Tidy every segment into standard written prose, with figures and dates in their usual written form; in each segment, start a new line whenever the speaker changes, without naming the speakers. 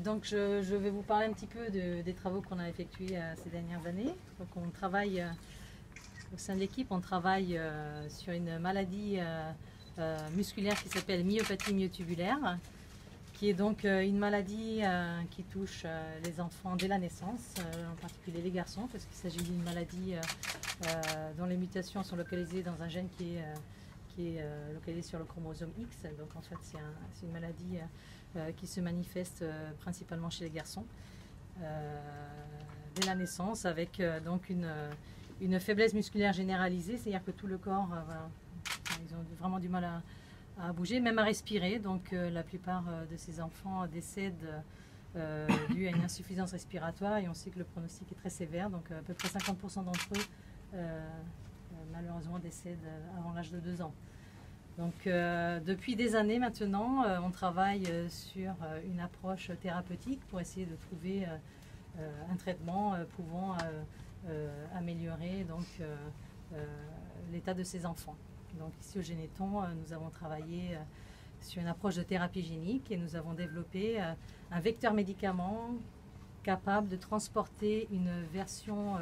Donc je vais vous parler un petit peu des travaux qu'on a effectués ces dernières années. Donc on travaille au sein de l'équipe, on travaille sur une maladie musculaire qui s'appelle myopathie myotubulaire, qui est donc une maladie qui touche les enfants dès la naissance, en particulier les garçons, parce qu'il s'agit d'une maladie dont les mutations sont localisées dans un gène qui est localisé sur le chromosome X. Donc en fait c'est une maladie qui se manifeste principalement chez les garçons dès la naissance, avec donc une faiblesse musculaire généralisée, c'est-à-dire que tout le corps, voilà, ils ont vraiment du mal à bouger, même à respirer. Donc la plupart de ces enfants décèdent dû à une insuffisance respiratoire, et on sait que le pronostic est très sévère, donc à peu près 50% d'entre eux malheureusement décèdent avant l'âge de 2 ans. Donc depuis des années maintenant, on travaille sur une approche thérapeutique pour essayer de trouver un traitement pouvant améliorer donc l'état de ces enfants. Donc ici au Généton, nous avons travaillé sur une approche de thérapie génique, et nous avons développé un vecteur médicament capable de transporter une version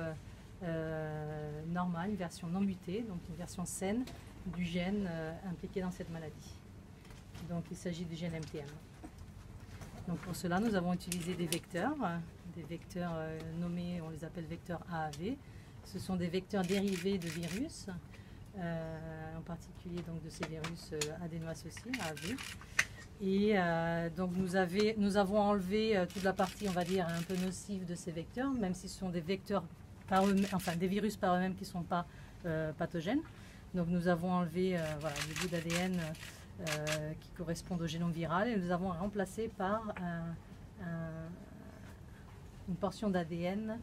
normale, une version non mutée, donc une version saine du gène impliqué dans cette maladie. Donc il s'agit du gène MTM. Donc pour cela, nous avons utilisé des vecteurs nommés, on les appelle vecteurs AAV. Ce sont des vecteurs dérivés de virus, en particulier donc de ces virus adéno-associés, AAV. Et donc nous avons enlevé toute la partie, on va dire, un peu nocive de ces vecteurs, même si ce sont des vecteurs par eux-mêmes, enfin des virus par eux-mêmes qui ne sont pas pathogènes. Donc nous avons enlevé voilà, des bouts d'ADN qui correspondent au génome viral, et nous avons remplacé par une portion d'ADN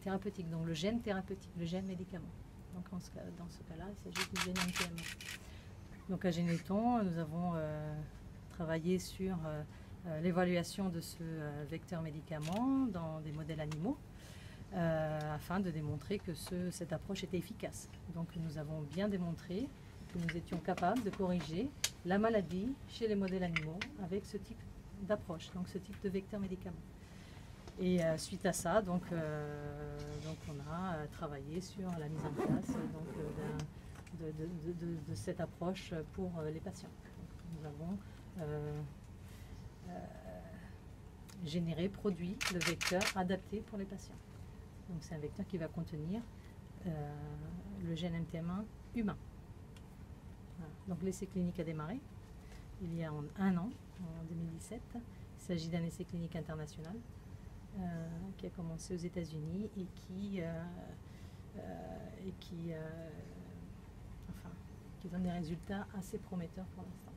thérapeutique, donc le gène thérapeutique, le gène médicament. Donc dans ce cas-là, il s'agit du gène MTM. Donc à Généton, nous avons travaillé sur l'évaluation de ce vecteur médicament dans des modèles animaux, afin de démontrer que cette approche était efficace. Donc nous avons bien démontré que nous étions capables de corriger la maladie chez les modèles animaux avec ce type d'approche, donc ce type de vecteur médicament. Et suite à ça, donc on a travaillé sur la mise en place de cette approche pour les patients. Donc, nous avons produit le vecteur adapté pour les patients. Donc c'est un vecteur qui va contenir le gène MTM1 humain. Voilà. Donc l'essai clinique a démarré il y a un an, en 2017. Il s'agit d'un essai clinique international qui a commencé aux États-Unis et qui donne des résultats assez prometteurs pour l'instant.